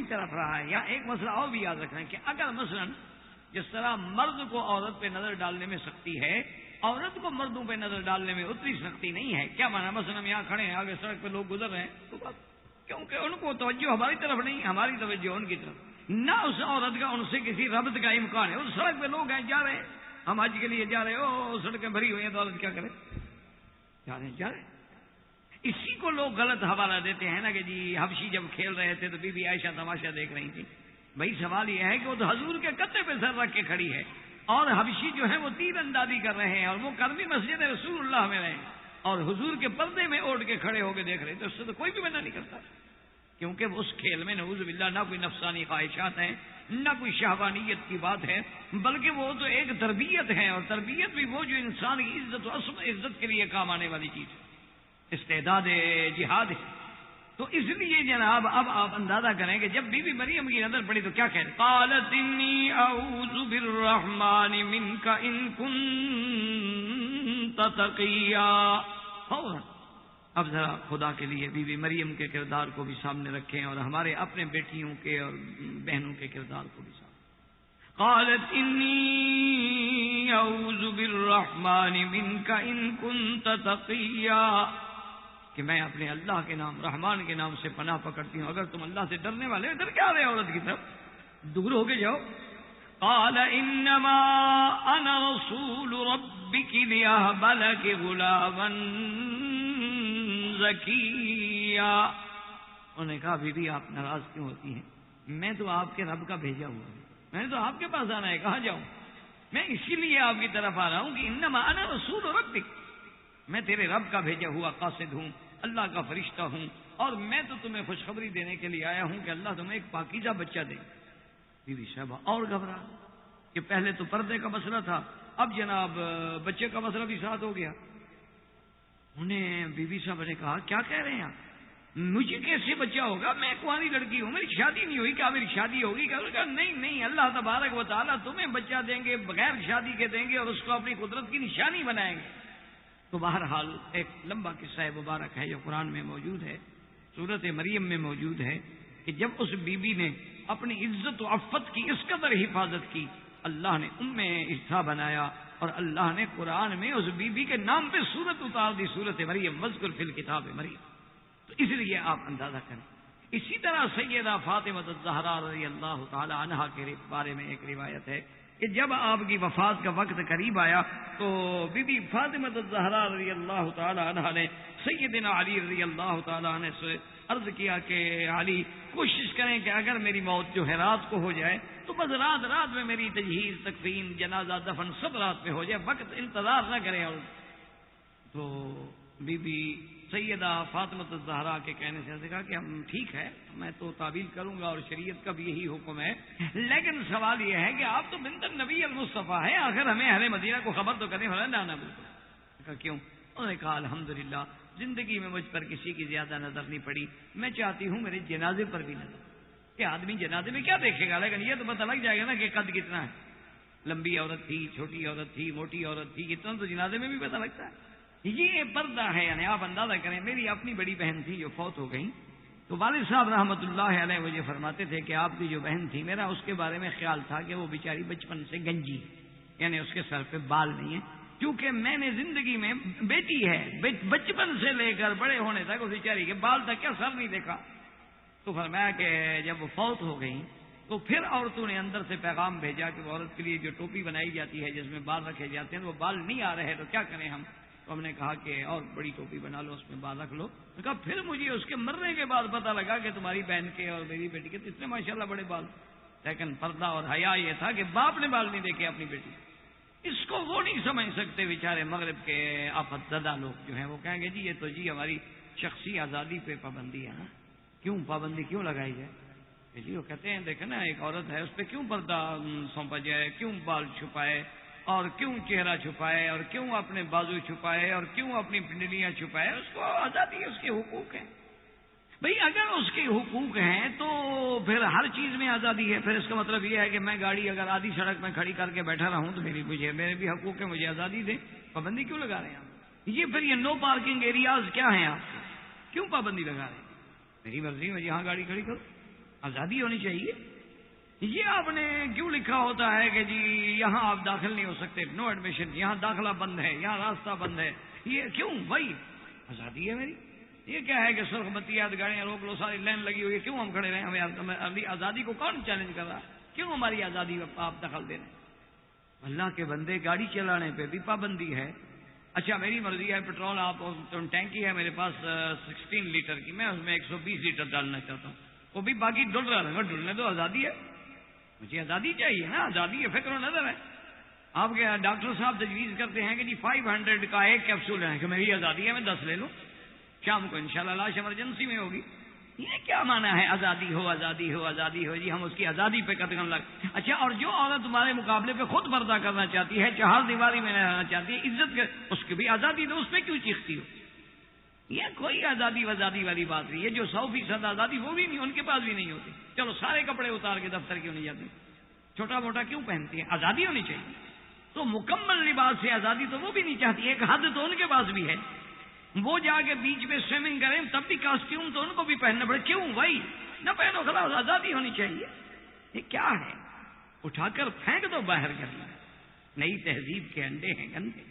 طرف رہا ہے. یہاں ایک مسئلہ اور بھی یاد رکھنا ہے کہ اگر مثلا جس طرح مرد کو عورت پہ نظر ڈالنے میں سختی ہے، عورت کو مردوں پہ نظر ڈالنے میں اتنی سختی نہیں ہے. کیا مانا؟ مثلا ہم یہاں کھڑے ہیں، آگے سڑک پہ لوگ گزر رہے ہیں تو بات، کیونکہ ان کو توجہ ہماری طرف نہیں، ہماری توجہ ان کی طرف. نہ اس عورت کا ان سے کسی ربط کا امکان ہے. اس سڑک پہ لوگ ہیں، جا رہے ہیں، ہم حج کے لیے جا رہے ہیں، سڑکیں بھری ہوئی ہیں تو عورت کیا کرے؟ جا رہے ہیں. اسی کو لوگ غلط حوالہ دیتے ہیں نا کہ جی حبشی جب کھیل رہے تھے تو بی بی عائشہ تماشا دیکھ رہی تھی. بھائی سوال یہ ہے کہ وہ تو حضور کے کندھے پہ سر رکھ کے کھڑی ہے، اور حبشی جو ہے وہ تیر اندازی کر رہے ہیں، اور وہ کرمی مسجد رسول اللہ میں رہے ہیں اور حضور کے پردے میں اوڑھ کے کھڑے ہو کے دیکھ رہے ہیں، تو اس سے تو کوئی بھی منع نہیں کرتا، کیونکہ اس کھیل میں نعوذ باللہ نہ کوئی نفسانی خواہشات ہیں، نہ کوئی شہوانیت کی بات ہے، بلکہ وہ تو ایک تربیت ہے، اور تربیت بھی وہ جو انسان کی عزت و عزت کے لیے کام آنے والی چیز ہے، استعداد جہاد ہے. تو اس لیے جناب اب آپ اندازہ کریں کہ جب بی بی مریم کی نظر پڑی تو کیا کہہ رہے؟ قالت انی اعوذ بالرحمن منک ان کنت تقیا. اب ذرا خدا کے لیے بی بی مریم کے کردار کو بھی سامنے رکھیں اور ہمارے اپنے بیٹیوں کے اور بہنوں کے کردار کو بھی سامنے. قالت انی اعوذ بالرحمن منک ان کنت تقیا، کہ میں اپنے اللہ کے نام رحمان کے نام سے پناہ پکڑتی ہوں، اگر تم اللہ سے ڈرنے والے ادھر کیا رہے عورت کی طرف، دور ہو کے جاؤ. قال انما انا رسول ربک لیہب لک غلاما زکیا. انہوں نے کہا بی بی آپ ناراض کیوں ہوتی ہیں؟ میں تو آپ کے رب کا بھیجا ہوا ہوں، میں نے تو آپ کے پاس آنا ہے، کہاں جاؤں؟ میں اسی لیے آپ کی طرف آ رہا ہوں کہ انما انا رسول ربک، میں تیرے رب کا بھیجا ہوا قاصد ہوں، اللہ کا فرشتہ ہوں، اور میں تو تمہیں خوشخبری دینے کے لیے آیا ہوں کہ اللہ تمہیں ایک پاکیزہ بچہ دے. بی بی صاحبہ اور گھبرا کہ پہلے تو پردے کا مسئلہ تھا، اب جناب بچے کا مسئلہ بھی ساتھ ہو گیا. انہیں بی بی صاحب نے کہا کیا کہہ رہے ہیں آپ؟ مجھے کیسے بچہ ہوگا؟ میں کنواری لڑکی ہوں، میری شادی نہیں ہوئی، کیا میری شادی ہوگی؟ کہا نہیں، اللہ تبارک و تعالیٰ تمہیں بچہ دیں گے، بغیر شادی کے دیں گے، اور اس کو اپنی قدرت کی نشانی بنائیں گے. تو بہرحال ایک لمبا قصہ مبارک ہے جو قرآن میں موجود ہے، سورت مریم میں موجود ہے، کہ جب اس بی بی نے اپنی عزت و عفت کی اس قدر حفاظت کی، اللہ نے عیسیٰ بنایا، اور اللہ نے قرآن میں اس بی بی کے نام پہ سورت اتار دی، سورت مریم، وذکر فی الکتاب مریم. تو اس لیے آپ اندازہ کریں. اسی طرح سیدہ فاطمہ الزہرا رضی اللہ تعالی عنہا کے بارے میں ایک روایت ہے کہ جب آپ کی وفات کا وقت قریب آیا تو بی بی فاطمہ الزہرا رضی اللہ تعالی عنہا نے سیدنا علی رضی اللہ تعالی عنہ سے عرض کیا کہ علی کوشش کریں کہ اگر میری موت جو ہے رات کو ہو جائے تو بس رات میں میری تجہیز، تکفین، جنازہ، دفن سب رات میں ہو جائے، وقت انتظار نہ کریں. اور تو بی بی سیدہ فاطمہ الزہرا کے کہنے سے کہا کہ ہم ٹھیک ہے، میں تو تعویل کروں گا اور شریعت کا بھی یہی حکم ہے، لیکن سوال یہ ہے کہ آپ تو بنت النبی المصطفیٰ ہیں، آخر ہمیں اہل مدینہ کو خبر تو کریں. نہ بالکل. کیوں؟ انہوں نے کہا الحمدللہ زندگی میں مجھ پر کسی کی زیادہ نظر نہیں پڑی، میں چاہتی ہوں میرے جنازے پر بھی نظر. کہ آدمی جنازے میں کیا دیکھے گا، لیکن یہ تو پتہ لگ جائے گا نا کہ قد کتنا ہے، لمبی عورت تھی، چھوٹی عورت تھی، موٹی عورت تھی، اتنا تو جنازے میں بھی پتہ لگتا ہے. یہ پردہ ہے. یعنی آپ اندازہ کریں، میری اپنی بڑی بہن تھی جو فوت ہو گئی، تو والد صاحب رحمۃ اللہ علیہ مجھے فرماتے تھے کہ آپ کی جو بہن تھی، میرا اس کے بارے میں خیال تھا کہ وہ بیچاری بچپن سے گنجی، یعنی اس کے سر پہ بال نہیں ہے، کیونکہ میں نے زندگی میں بیٹی ہے بچپن سے لے کر بڑے ہونے تک اس بیچاری کے بال تک کیا سر نہیں دیکھا. تو فرمایا کہ جب وہ فوت ہو گئی تو پھر عورتوں نے اندر سے پیغام بھیجا کہ وہ عورت کے لیے جو ٹوپی بنائی جاتی ہے جس میں بال رکھے جاتے ہیں وہ بال نہیں آ رہے، تو کیا کریں ہم؟ تو ہم نے کہا کہ اور بڑی ٹوپی بنا لو، اس میں بال رکھ لو. کہا پھر مجھے اس کے مرنے کے بعد پتا لگا کہ تمہاری بہن کے اور میری بیٹی کے اتنے ماشاءاللہ بڑے بال، لیکن پردہ اور حیا یہ تھا کہ باپ نے بال نہیں دیکھے اپنی بیٹی. اس کو وہ نہیں سمجھ سکتے بیچارے مغرب کے آفت زدہ لوگ جو ہیں، وہ کہیں گے جی یہ تو جی ہماری شخصی آزادی پہ پابندی ہے نا، کیوں پابندی کیوں لگائی جائے؟ جی وہ کہتے ہیں دیکھیں نا ایک عورت ہے، اس پہ کیوں پردہ سونپا جائے، کیوں بال چھپائے، اور کیوں چہرہ چھپائے، اور کیوں اپنے بازو چھپائے، اور کیوں اپنی پنڈلیاں چھپائے؟ اس کو آزادی ہے، اس کے حقوق ہیں. بھئی اگر اس کے حقوق ہیں تو پھر ہر چیز میں آزادی ہے. پھر اس کا مطلب یہ ہے کہ میں گاڑی اگر آدھی سڑک میں کھڑی کر کے بیٹھا رہا ہوں تو میرے بھی حقوق ہیں، مجھے آزادی دیں. پابندی کیوں لگا رہے ہیں آپ؟ یہ پھر یہ نو پارکنگ ایریاز کیا ہیں؟ آپ کیوں پابندی لگا رہے ہیں؟ میری مرضی میں جہاں گاڑی کھڑی کرو. آزادی ہونی چاہیے. یہ آپ نے کیوں لکھا ہوتا ہے کہ جی یہاں آپ داخل نہیں ہو سکتے, نو ایڈمیشن, یہاں داخلہ بند ہے, یہاں راستہ بند ہے؟ یہ کیوں بھائی؟ آزادی ہے میری. یہ کیا ہے کہ سرخ بتیات گاڑیاں روک لو, ساری لائن لگی ہوئی ہے, کیوں ہم کھڑے رہے؟ ہمیں اپنی آزادی کو کون چیلنج کر رہا ہے؟ کیوں ہماری آزادی میں آپ دخل دے رہے ہیں؟ اللہ کے بندے, گاڑی چلانے پہ بھی پابندی ہے. اچھا میری مرضی ہے, پیٹرول آپ ٹینکی ہے میرے پاس 16 لیٹر کی, میں اس میں 120 لیٹر ڈالنا چاہتا ہوں, وہ بھی باقی ڈل رہا ہے, ڈلنے تو آزادی ہے, مجھے آزادی چاہیے نا. آزادی ہے, فکر و نظر ہے. آپ کے ڈاکٹر صاحب تجویز کرتے ہیں کہ جی 500 کا ایک کیپسول ہے, کہ میری آزادی ہے, میں 10 لے لوں, شام کو انشاءاللہ لاش ایمرجنسی میں ہوگی. یہ کیا معنی ہے آزادی ہو آزادی ہو آزادی ہو؟ جی ہم اس کی آزادی پہ قدغن لگ. اچھا, اور جو عورت تمہارے مقابلے پہ خود پردہ کرنا چاہتی ہے, چہار دیواری میں رہنا چاہتی ہے, عزت کے, اس کی بھی آزادی دو, اس پہ کیوں چیختی ہو؟ یہ کوئی آزادی وزادی والی بات نہیں ہے. جو 100% آزادی وہ بھی نہیں, ان کے پاس بھی نہیں ہوتی. چلو سارے کپڑے اتار کے دفتر کیوں نہیں جاتی؟ چھوٹا موٹا کیوں پہنتی ہیں؟ آزادی ہونی چاہیے. تو مکمل لباس سے آزادی تو وہ بھی نہیں چاہتی, ایک حد تو ان کے پاس بھی ہے. وہ جا کے بیچ میں سوئمنگ کریں تب بھی کاسٹیوم تو ان کو بھی پہننا پڑے. کیوں بھائی؟ نہ پہنو, خلاص آزادی ہونی چاہیے. یہ کیا ہے؟ اٹھا کر پھینک دو باہر کرنا. نئی تہذیب کے انڈے ہیں گندے.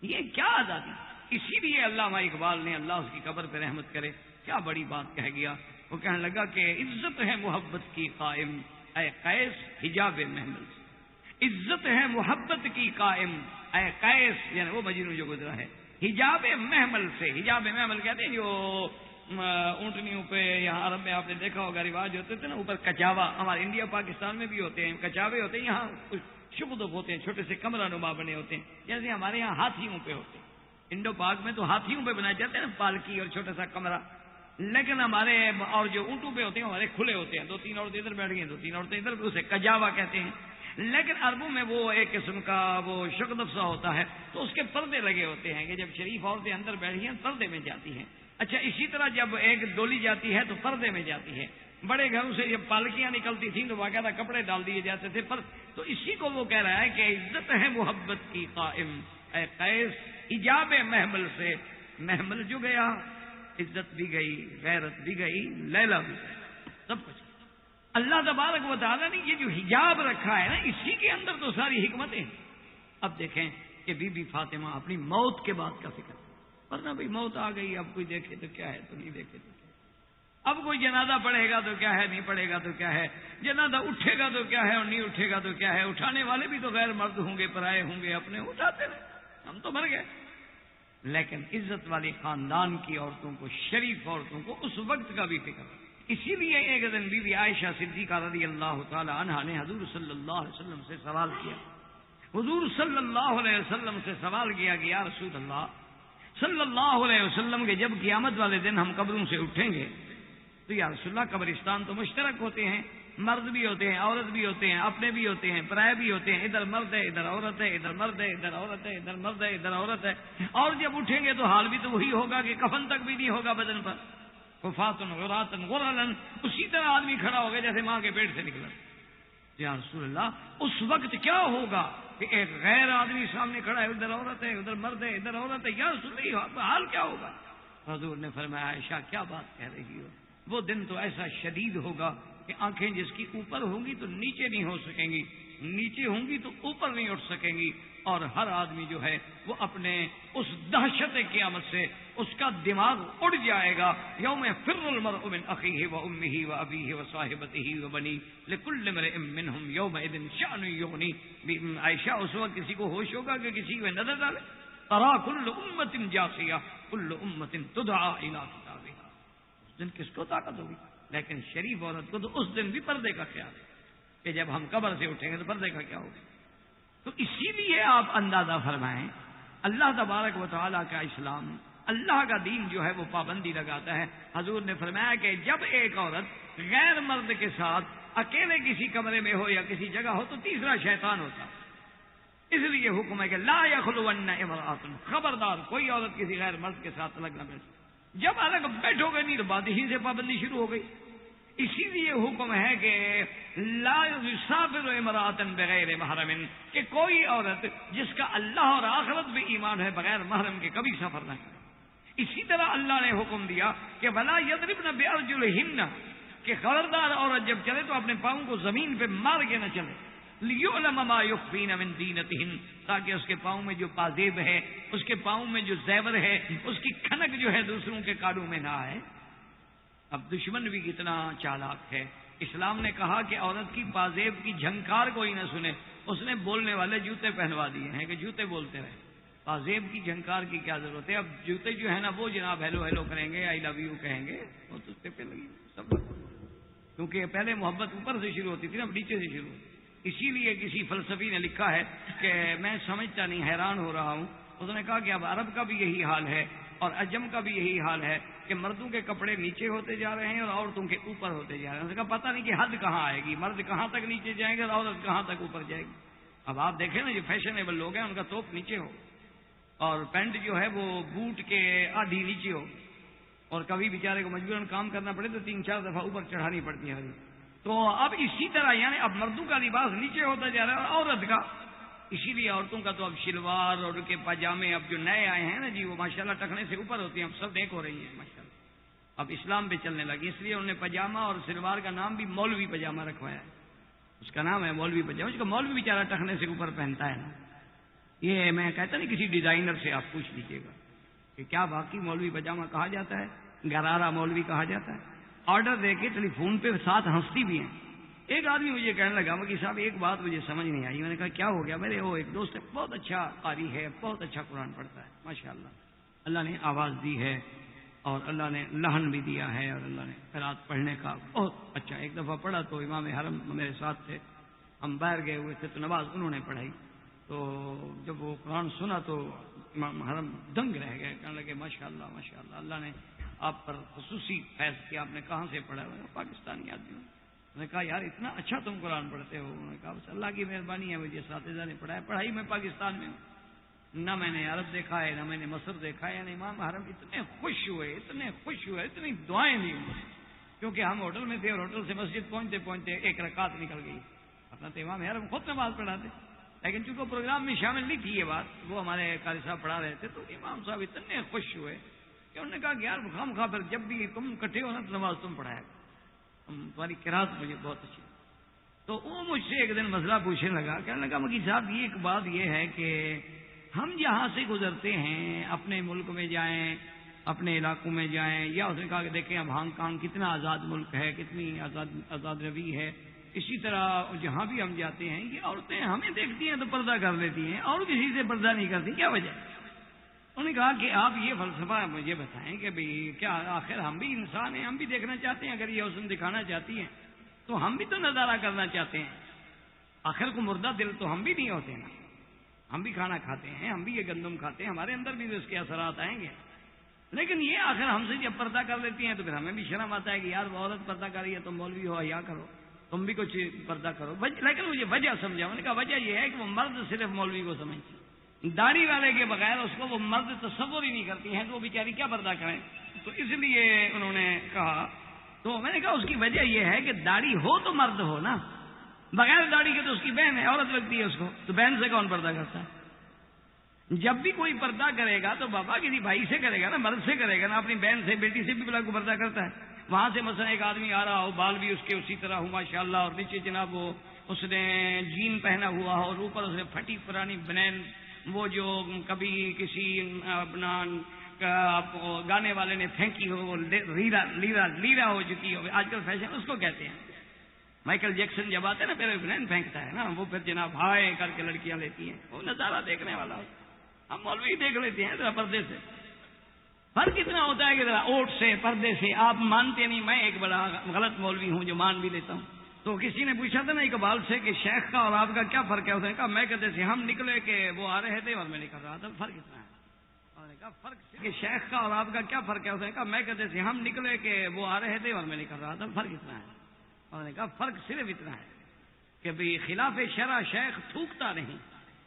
یہ کیا آزادی؟ اسی لیے علامہ اقبال نے, اللہ اس کی قبر پہ رحمت کرے, کیا بڑی بات کہہ گیا. وہ کہنے لگا کہ عزت ہے محبت کی قائم اے قیس حجاب محمل سے. عزت ہے محبت کی قائم اے قیس, یعنی وہ مجنون جو گزرا ہے, حجاب محمل سے. حجاب محمل کہتے ہیں جو اونٹنیوں پہ, یہاں عرب میں آپ نے دیکھا ہوگا رواج ہوتے تھے نا, اوپر کچاوا, ہمارے انڈیا پاکستان میں بھی ہوتے ہیں کچاوے ہوتے ہیں, یہاں کچھ شبدب ہوتے ہیں, چھوٹے سے کمرہ نما بنے ہوتے ہیں, جیسے ہمارے یہاں ہاتھیوں پہ ہوتے ہیں. انڈو پاک میں تو ہاتھیوں پہ بنائے جاتے ہیں نا, پالکی اور چھوٹا سا کمرہ. لیکن ہمارے اور جو اونٹوں پہ ہوتے ہیں ہمارے کھلے ہوتے ہیں, 2-3 عورتیں ادھر بیٹھ گئی, 2-3 عورتیں ادھر, اسے کجاوا کہتے ہیں. لیکن عربوں میں وہ ایک قسم کا وہ شگدف سا ہوتا ہے, تو اس کے پردے لگے ہوتے ہیں کہ جب شریف عورتیں اندر بیٹھی ہیں پردے میں جاتی ہیں. اچھا, اسی طرح جب ایک ڈولی جاتی ہے تو پردے میں جاتی ہے. بڑے گھروں سے جب پالکیاں نکلتی تھیں تو باقاعدہ کپڑے ڈال دیے جاتے تھے پر. تو اسی کو وہ کہہ رہا ہے کہ عزت ہے محبت کی قائم اے قیس حجاب محمل سے. محمل جو گیا, عزت بھی گئی, غیرت بھی گئی, لیلا بھی گئی, سب کچھ. اللہ تبارک و تعالیٰ نے یہ جو حجاب رکھا ہے نا, اسی کے اندر تو ساری حکمتیں. اب دیکھیں کہ بی بی فاطمہ اپنی موت کے بعد کا فکر, ورنہ بھائی موت آ گئی, اب کوئی دیکھے تو کیا ہے, تو نہیں دیکھے تو کیا ہے. اب کوئی جنازہ پڑھے گا تو کیا ہے, نہیں پڑھے گا تو کیا ہے, جنازہ اٹھے گا تو کیا ہے اور نہیں اٹھے گا تو کیا ہے. اٹھانے والے بھی تو غیر مرد ہوں گے, پرائے ہوں گے, اپنے اٹھاتے رہے, ہم تو مر گئے. لیکن عزت والے خاندان کی عورتوں کو, شریف عورتوں کو اس وقت کا بھی فکر. اسی لیے ایک دن بی بی عائشہ صدیقہ رضی اللہ تعالی عنہا نے حضور صلی اللہ علیہ وسلم سے سوال کیا. حضور صلی اللہ علیہ وسلم سے سوال کیا کہ یا رسول اللہ صلی اللہ علیہ وسلم کے جب قیامت والے دن ہم قبروں سے اٹھیں گے تو یا رسول اللہ قبرستان تو مشترک ہوتے ہیں, مرد بھی ہوتے ہیں, عورت بھی ہوتے ہیں, اپنے بھی ہوتے ہیں, پرائے بھی ہوتے ہیں, ادھر مرد ہے ادھر عورت ہے, ادھر مرد ہے ادھر عورت ہے, ادھر مرد ہے ادھر عورت ہے. اور جب اٹھیں گے تو حال بھی تو وہی ہوگا کہ کفن تک بھی نہیں ہوگا بدن پر, کفاتن غراتن غرلن, اسی طرح آدمی کھڑا ہوگا جیسے ماں کے پیٹ سے نکلا. یا رسول اللہ اس وقت کیا ہوگا کہ ایک غیر آدمی سامنے کھڑا ہے, ادھر عورت ہے ادھر مرد ہے ادھر عورت ہے, یا رسول اللہ حال کیا ہوگا؟ حضور نے فرمایا عائشہ کیا بات کہہ رہی ہو, وہ دن تو ایسا شدید ہوگا کہ آنکھیں جس کی اوپر ہوں گی تو نیچے نہیں ہو سکیں گی, نیچے ہوں گی تو اوپر نہیں اٹھ سکیں گی, اور ہر آدمی جو ہے وہ اپنے اس دہشت قیامت سے اس کا دماغ اڑ جائے گا. یوم یفر المرء من اخیہ و امہ و ابیہ و صاحبتہ و بنیہ لکل امرئ منہم یومئذ شأن یغنی. عائشہ اس وقت کسی کو ہوش ہوگا کہ کسی کو نظر ڈالے؟ ترا کل امت جاثیہ کل امت تدعی الی کتابہا. اس دن کس کو طاقت ہوگی؟ لیکن شریف عورت کو تو اس دن بھی پردے کا خیال ہے کہ جب ہم قبر سے اٹھیں گے تو پردے کا کیا ہوگا. تو اسی لیے آپ اندازہ فرمائیں اللہ تبارک و تعالیٰ کا اسلام, اللہ کا دین جو ہے وہ پابندی لگاتا ہے. حضور نے فرمایا کہ جب ایک عورت غیر مرد کے ساتھ اکیلے کسی کمرے میں ہو یا کسی جگہ ہو تو تیسرا شیطان ہوتا. اس لیے حکم ہے کہ لا یخلون امرأۃ, خبردار کوئی عورت کسی غیر مرد کے ساتھ الگ نہ بیٹھے. جب الگ بیٹھو گے نہیں تو بعد ہی سے پابندی شروع ہو گئی. اسی لیے حکم ہے کہ لا یسافر امرأۃ بغیر محرم, کہ کوئی عورت جس کا اللہ اور آخرت بھی ایمان ہے بغیر محرم کے کبھی سفر نہ کرے. اسی طرح اللہ نے حکم دیا کہ ولا یضربن بارجلہن, کہ خبردار عورت جب چلے تو اپنے پاؤں کو زمین پہ مار کے نہ چلے، لِيُعْلَمَ مَا يُخْفِينَ مِن زِينَتِهِنَّ، تاکہ اس کے پاؤں میں جو پازیب ہے، اس کے پاؤں میں جو زیور ہے، اس کی کھنک جو ہے دوسروں کے کانوں میں نہ آئے۔ اب دشمن بھی کتنا چالاک ہے، اسلام نے کہا کہ عورت کی پازیب کی جھنکار کوئی نہ سنے، اس نے بولنے والے جوتے پہنوا دیے ہیں کہ جوتے بولتے رہے، پازیب کی جھنکار کی کیا ضرورت ہے؟ اب جوتے جو ہے نا وہ جناب ہیلو ہیلو کریں گے، آئی لو یو کہیں گے، وہ تو پہ لگی سب، کیونکہ پہلے محبت اوپر سے شروع ہوتی تھی نا، اب نیچے سے شروع ہوتی۔ اسی لیے کسی فلسفی نے لکھا ہے کہ میں سمجھتا نہیں، حیران ہو رہا ہوں، اس نے کہا کہ اب عرب کا بھی یہی حال ہے اور عجم کا بھی یہی حال ہے کہ مردوں کے کپڑے نیچے ہوتے جا رہے ہیں اور عورتوں کے اوپر ہوتے جا رہے ہیں۔ اس نے کہا پتہ نہیں کہ حد کہاں آئے گی، مرد کہاں تک نیچے جائیں گے اور عورت کہاں تک اوپر جائے گی۔ اب آپ دیکھیں نا جو فیشنیبل لوگ ہیں ان کا توپ نیچے ہو اور پینٹ جو ہے وہ بوٹ کے آدھی نیچے ہو، اور کبھی بیچارے کو مجبوراً کام کرنا پڑے تو 3-4 دفعہ اوپر چڑھانی پڑتی ہے۔ تو اب اسی طرح یعنی اب مردوں کا لباس نیچے ہوتا جا رہا ہے اور عورت کا، اسی لیے عورتوں کا تو اب شلوار اور ان کے پاجامے اب جو نئے آئے ہیں نا جی، وہ ماشاءاللہ ٹخنے سے اوپر ہوتی ہیں، اب سب دیکھ ہو رہی ہیں ماشاءاللہ، اب اسلام پہ چلنے لگی، اس لیے انہوں نے پاجامہ اور شلوار کا نام بھی مولوی پاجامہ رکھوایا ہے، اس کا نام ہے مولوی پاجامہ، اس کا مولوی بیچارہ ٹخنے سے اوپر پہنتا ہے نا۔ یہ میں کہتا نہیں کسی ڈیزائنر سے آپ پوچھ لیجیے گا کہ کیا واقعی مولوی پاجامہ کہا جاتا ہے، گرارا مولوی کہا جاتا ہے۔ آرڈر دے کے ٹیلی فون پہ ساتھ ہنستی بھی ہیں۔ ایک آدمی مجھے کہنے لگا مکی صاحب ایک بات مجھے سمجھ نہیں آئی، میں نے کہا کیا ہو گیا؟ میرے وہ ایک دوست ہے بہت اچھا قاری ہے، بہت اچھا قرآن پڑھتا ہے ماشاءاللہ، اللہ نے آواز دی ہے اور اللہ نے لہن بھی دیا ہے اور اللہ نے قرات پڑھنے کا بہت اچھا، ایک دفعہ پڑھا تو امام حرم میرے ساتھ تھے، ہم باہر گئے ہوئے تھے تو نماز انہوں نے پڑھائی، تو جب وہ قرآن سنا تو امام حرم دنگ رہ گئے، کہنے لگے ماشاءاللہ ماشاءاللہ، اللہ نے آپ پر خصوصی فیض کیا، آپ نے کہاں سے پڑھا؟ پاکستانی آدمی ہوں۔ میں نے کہا یار اتنا اچھا تم قرآن پڑھتے ہو؟ انہوں نے کہا بس اللہ کی مہربانی ہے، مجھے اساتذہ نے پڑھایا، پڑھائی میں پاکستان میں ہوں، نہ میں نے عرب دیکھا ہے نہ میں نے مصر دیکھا ہے۔ یعنی امام حرم اتنے خوش ہوئے، اتنی دعائیں دی انہوں نے، کیونکہ ہم ہوٹل میں تھے اور ہوٹل سے مسجد پہنچتے پہنچتے ایک رکعت نکل گئی، اپنا تو امام حرم خود نماز پڑھاتے، لیکن چونکہ پروگرام میں شامل نہیں تھی یہ بات، وہ ہمارے قاری صاحب پڑھا رہے تھے، تو امام صاحب اتنے خوش ہوئے کہ انہوں نے کہا کہ یار خام خواہ پھر جب بھی تم اکٹھے ہو نا تو نماز تم پڑھایا، تمہاری قرات مجھے بہت اچھی۔ تو وہ مجھ سے ایک دن مسئلہ پوچھنے لگا، کہنے لگا مکی صاحب یہ ایک بات یہ ہے کہ ہم جہاں سے گزرتے ہیں، اپنے ملک میں جائیں، اپنے علاقوں میں جائیں، یا اس نے کہا کہ دیکھیں اب ہانگ کانگ کتنا آزاد ملک ہے، کتنی آزاد روی ہے، اسی طرح جہاں بھی ہم جاتے ہیں یہ عورتیں ہمیں دیکھتی ہیں تو پردہ کر لیتی ہیں اور کسی سے پردہ نہیں کرتی، کیا وجہ ہے؟ انہوں نے کہا کہ آپ یہ فلسفہ مجھے بتائیں کہ بھئی کیا آخر ہم بھی انسان ہیں، ہم بھی دیکھنا چاہتے ہیں، اگر یہ حسن دکھانا چاہتی ہیں تو ہم بھی تو نظارہ کرنا چاہتے ہیں، آخر کو مردہ دل تو ہم بھی نہیں ہوتے نا، ہم بھی کھانا کھاتے ہیں، ہم بھی یہ گندم کھاتے ہیں، ہمارے اندر بھی اس کے اثرات آئیں گے، لیکن یہ آخر ہم سے جب پردہ کر لیتی ہیں تو پھر ہمیں بھی شرم آتا ہے کہ یار وہ عورت پردہ کر رہی ہے، تم مولوی ہو حیا کرو، تم بھی کچھ پردہ کرو، لیکن مجھے وجہ سمجھا۔ میں نے کہا وجہ یہ ہے کہ وہ مرد صرف مولوی کو سمجھتی، داڑھی والے کے بغیر اس کو وہ مرد تصور ہی نہیں کرتی ہیں، تو وہ بیچاری کیا پردہ کریں، تو اس لیے انہوں نے کہا، تو میں نے کہا اس کی وجہ یہ ہے کہ داڑھی ہو تو مرد ہو نا، بغیر داڑھی کے تو اس کی بہن ہے، عورت لگتی ہے اس کو، تو بہن سے کون پردہ کرتا ہے؟ جب بھی کوئی پردہ کرے گا تو بابا کسی بھائی سے کرے گا نا، مرد سے کرے گا نا، اپنی بہن سے بیٹی سے بھی بلا کو پردہ کرتا ہے۔ وہاں سے مثلا ایک آدمی آ رہا ہو، بال بھی اس کے اسی طرح ہو ماشاءاللہ، اور نیچے جناب وہ اس نے جین پہنا ہوا ہو اور اوپر اس نے پھٹی پرانی بنین، وہ جو کبھی کسی اپنا گانے والے نے پھینکی ہو، وہ لیرا ہو چکی ہو، آج کل فیشن اس کو کہتے ہیں۔ مائیکل جیکسن جب آتے ہیں نا پہلے بنین پھینکتا ہے نا، وہ پھر جناب ہائے کر کے لڑکیاں لیتی ہیں، وہ نظارہ دیکھنے والا ہوتا ہے، ہم مولوی دیکھ لیتے ہیں ذرا پردے سے۔ فرق اتنا ہوتا ہے کہ ذرا اوٹ سے پردے سے، آپ مانتے نہیں، میں ایک بڑا غلط مولوی ہوں جو مان بھی لیتا ہوں۔ تو کسی نے پوچھا تھا نا اقبال سے کہ شیخ کا اور آپ کا کیا فرق ہے، اس نے کہا میں کہتے تھے ہم نکلے کہ وہ آ رہے تھے اور میں نکل رہا تھا، فرق اتنا ہے۔ انہوں نے کہا فرق کہ شیخ کا اور آپ کا کیا فرق ہے، اس نے کہا میں کہتے تھے ہم نکلے کہ وہ آ رہے تھے اور میں نکل رہا تھا، فرق اتنا ہے۔ انہوں نے کہا فرق صرف اتنا ہے کہ بھی خلاف شرع شیخ تھوکتا نہیں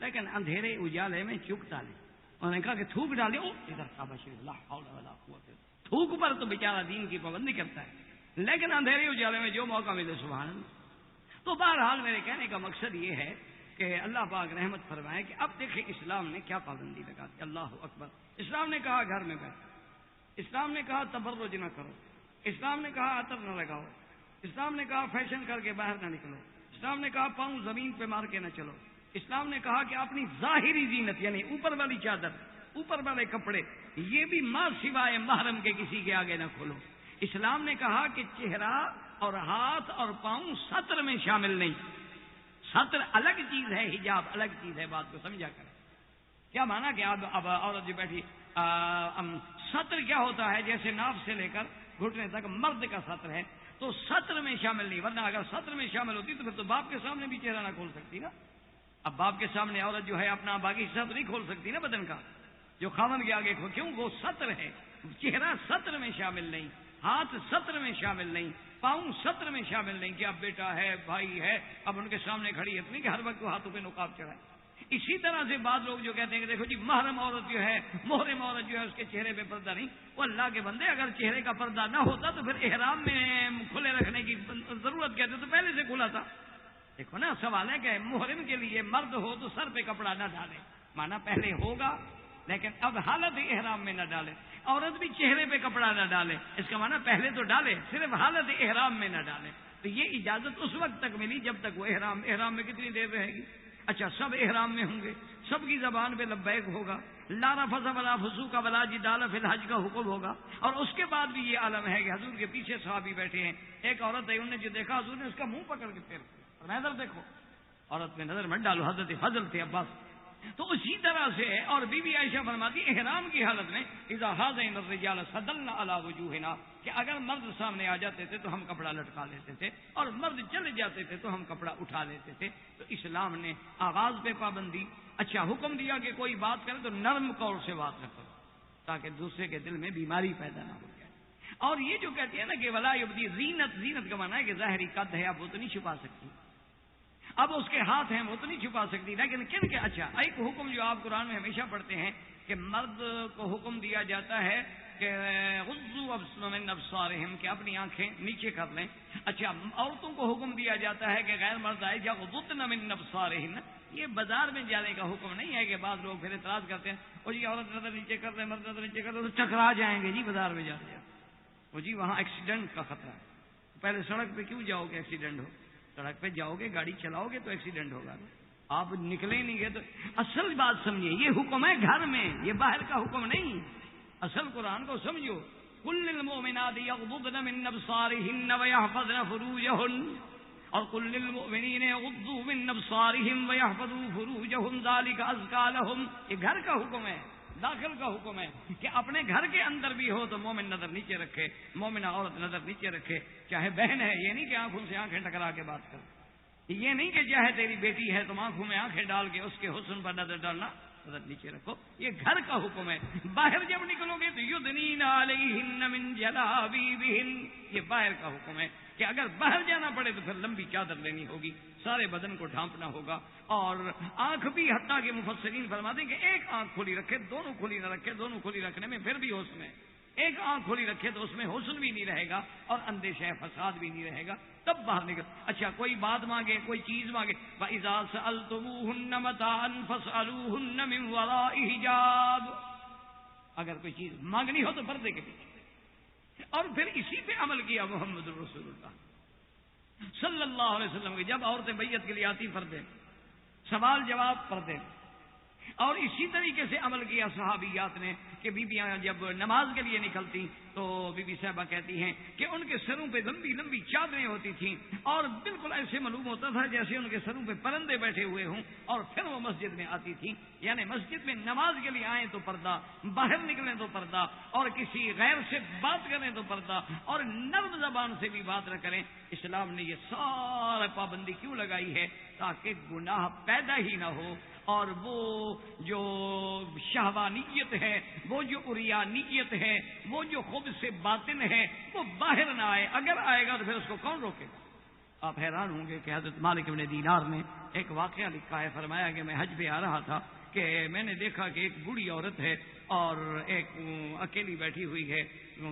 لیکن اندھیرے اجالے میں چکتا نہیں۔ انہوں نے کہا کہ تھوک ڈالے ادھر کعبہ شریف، لا حول ولا قوت، تھوک پر تو بیچارہ دین کی پابندی کرتا ہے، لیکن اندھیرے اجالے میں جو موقع ملے سبحان اللہ۔ تو بہرحال میرے کہنے کا مقصد یہ ہے کہ اللہ پاک رحمت فرمائے کہ اب دیکھیں اسلام نے کیا پابندی لگا دی، اللہ اکبر۔ اسلام نے کہا گھر میں بیٹھو، اسلام نے کہا تبرج نہ کرو، اسلام نے کہا عطر نہ لگاؤ، اسلام نے کہا فیشن کر کے باہر نہ نکلو، اسلام نے کہا پاؤں زمین پہ مار کے نہ چلو، اسلام نے کہا کہ اپنی ظاہری زینت یعنی اوپر والی چادر، اوپر والے کپڑے، یہ بھی ماں سوائے محرم کے کسی کے آگے نہ کھولو۔ اسلام نے کہا کہ چہرہ اور ہاتھ اور پاؤں ستر میں شامل نہیں، ستر الگ چیز ہے، حجاب الگ چیز ہے، بات کو سمجھا کر۔ کیا مانا کہ اب عورت جو بیٹھی ستر کیا ہوتا ہے؟ جیسے ناف سے لے کر گھٹنے تک مرد کا ستر ہے، تو ستر میں شامل نہیں، ورنہ اگر ستر میں شامل ہوتی تو پھر تو باپ کے سامنے بھی چہرہ نہ کھول سکتی نا۔ اب باپ کے سامنے عورت جو ہے اپنا باقی حصہ تو نہیں کھول سکتی نا بدن کا، جو خاوند کے آگے کیوں؟ وہ ستر ہے، چہرہ ستر میں شامل نہیں، ہاتھ ستر میں شامل نہیں، پاؤں ستر میں شامل نہیں کہ اب بیٹا ہے، بھائی ہے، اب ان کے سامنے کھڑی ہے، نہیں کہ ہر وقت وہ ہاتھوں پہ نقاب چڑھائے۔ اسی طرح سے بعض لوگ جو کہتے ہیں کہ دیکھو جی محرم عورت جو ہے، محرم عورت جو ہے، اس کے چہرے پہ پردہ نہیں۔ وہ اللہ کے بندے، اگر چہرے کا پردہ نہ ہوتا تو پھر احرام میں کھلے رکھنے کی ضرورت کہتے تو پہلے سے کھلا تھا۔ دیکھو نا، سوال ہے کہ محرم کے لیے مرد ہو تو سر پہ کپڑا نہ ڈالے، مانا پہلے ہوگا لیکن اب حالت احرام میں نہ ڈالے۔ عورت بھی چہرے پہ کپڑا نہ ڈالے، اس کا مانا پہلے تو ڈالے، صرف حالت احرام میں نہ ڈالے۔ تو یہ اجازت اس وقت تک ملی جب تک وہ احرام میں کتنی دیر رہے گی؟ اچھا، سب احرام میں ہوں گے، سب کی زبان پہ لبیک ہوگا، لا رفث ولا فسوق ولا جدال فی الحج کا حکم ہوگا، اور اس کے بعد بھی یہ عالم ہے کہ حضور کے پیچھے صحابی بیٹھے ہیں، ایک عورت ہے، انہوں نے جو دیکھا حضور نے اس کا منہ پکڑ کے پھیر اور ادھر دیکھو، عورت میں نظر مت ڈالو، حضرت فضل تھے عباس۔ تو اسی طرح سے اور بی بی عائشہ فرماتی احرام کی حالت میں اذا حاذین الرجال صدلنا علی وجوہنا، کہ اگر مرد سامنے آ جاتے تھے تو ہم کپڑا لٹکا لیتے تھے، اور مرد چلے جاتے تھے تو ہم کپڑا اٹھا لیتے تھے۔ تو اسلام نے آغاز پہ پابندی، اچھا حکم دیا کہ کوئی بات کرے تو نرم قول سے بات نہ کرو تاکہ دوسرے کے دل میں بیماری پیدا نہ ہو جائے۔ اور یہ جو کہتی ہے نا کہ ولا یبدی زینت، زینت کا معنی ہے کہ ظاہری قد ہے، اب وہ تو نہیں چھپا سکتی، اب اس کے ہاتھ ہیں وہ تو نہیں چھپا سکتی، لیکن کن کے؟ اچھا، ایک حکم جو آپ قرآن میں ہمیشہ پڑھتے ہیں کہ مرد کو حکم دیا جاتا ہے کہ غضوا من ابصارہم، کہ اپنی آنکھیں نیچے کر لیں۔ اچھا، عورتوں کو حکم دیا جاتا ہے کہ غیر مرد آئے یغضضن من ابصارہن، یہ بازار میں جانے کا حکم نہیں ہے کہ بعض لوگ پھر اعتراض کرتے ہیں وہ جی عورت نظر نیچے کر لے، مرد نظر نیچے کر لے تو ٹکرا جائیں گے جی بازار میں جاتے ہیں، وہ جی وہاں ایکسیڈنٹ کا خطرہ ہے۔ پہلے سڑک پہ کیوں جاؤ گے ایکسیڈنٹ ہو؟ سڑک پہ جاؤ گے، گاڑی چلاؤ گے تو ایکسیڈنٹ ہوگا، آپ نکلے نہیں گئے تو۔ اصل بات سمجھیے، یہ حکم ہے گھر میں، یہ باہر کا حکم نہیں۔ اصل قرآن کو سمجھو، قل للمؤمنات یغضضن من ابصارہن ویحفظن فروجہن، اور قل للمؤمنین یغضوا من ابصارہم ویحفظوا فروجہم ذلک ازکیٰ لہم، یہ گھر کا حکم ہے، داخل کا حکم ہے کہ اپنے گھر کے اندر بھی ہو تو مومن نظر نیچے رکھے، مومنہ عورت نظر نیچے رکھے، چاہے بہن ہے، یہ نہیں کہ آنکھوں سے آنکھیں ٹکرا کے بات کر، یہ نہیں کہ چاہے تیری بیٹی ہے تم آنکھوں میں آنکھیں ڈال کے اس کے حسن پر نظر ڈالنا، نظر نیچے رکھو، یہ گھر کا حکم ہے۔ باہر جب نکلو گے تو یدنین علیہن من جلابیبہن، یہ باہر کا حکم ہے کہ اگر باہر جانا پڑے تو پھر لمبی چادر لینی ہوگی، سارے بدن کو ڈھانپنا ہوگا، اور آنکھ بھی، حتیٰ کہ مفسرین فرماتے ہیں کہ ایک آنکھ کھلی رکھے، دونوں کھلی نہ رکھے، دونوں کھلی رکھنے میں پھر بھی حسن ہے، ایک آنکھ کھلی رکھے تو اس میں حسن بھی نہیں رہے گا اور اندیشہ فساد بھی نہیں رہے گا، تب باہر نکل۔ اچھا، کوئی بات مانگے، کوئی چیز مانگے، وَإِذَا سَأَلْتُمُوهُنَّ مَتَاعًا فَاسْأَلُوهُنَّ مِنْ وَرَاءِ حِجَابٍ، اگر کوئی چیز مانگنی ہو تو پردے کے پیچھے۔ اور پھر اسی پہ عمل کیا محمد رسول اللہ صلی اللہ علیہ وسلم کی، جب عورتیں بیعت کے لیے آتی پردے، سوال جواب پردے، اور اسی طریقے سے عمل کیا صحابیات نے کہ بیویاں جب نماز کے لیے نکلتی تو بی بی صاحبہ کہتی ہیں کہ ان کے سروں پہ لمبی لمبی چادریں ہوتی تھیں، اور بالکل ایسے معلوم ہوتا تھا جیسے ان کے سروں پہ پرندے بیٹھے ہوئے ہوں، اور پھر وہ مسجد میں آتی تھیں، یعنی مسجد میں نماز کے لیے آئیں تو پردہ، باہر نکلیں تو پردہ، اور کسی غیر سے بات کریں تو پردہ، اور نرم زبان سے بھی بات نہ کریں۔ اسلام نے یہ سارا پابندی کیوں لگائی ہے؟ تاکہ گناہ پیدا ہی نہ ہو، اور وہ جو شہوانیت ہے، وہ جو عریانیت ہے، وہ جو خود سے باطن ہے، وہ باہر نہ آئے۔ اگر آئے گا تو پھر اس کو کون روکے گا؟ آپ حیران ہوں گے کہ حضرت مالک بن دینار نے ایک واقعہ لکھا ہے، فرمایا کہ میں حج پہ آ رہا تھا کہ میں نے دیکھا کہ ایک بوڑھی عورت ہے اور ایک اکیلی بیٹھی ہوئی ہے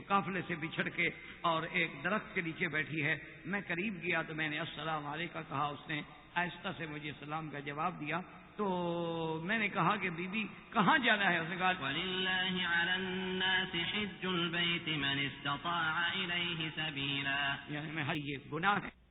قافلے سے بچھڑ کے، اور ایک درخت کے نیچے بیٹھی ہے۔ میں قریب گیا تو میں نے السلام علیکم کہا، اس نے آہستہ سے مجھے سلام کا جواب دیا، تو میں نے کہا کہ بی بی کہاں جانا ہے؟ اس نے کہا وَلِلَّهِ عَلَى النَّاسِ حِجُّ الْبَيْتِ مَنِ اسْتَطَاعَ إِلَيْهِ سَبِيلًا، یعنی میں یہ گناہ ہے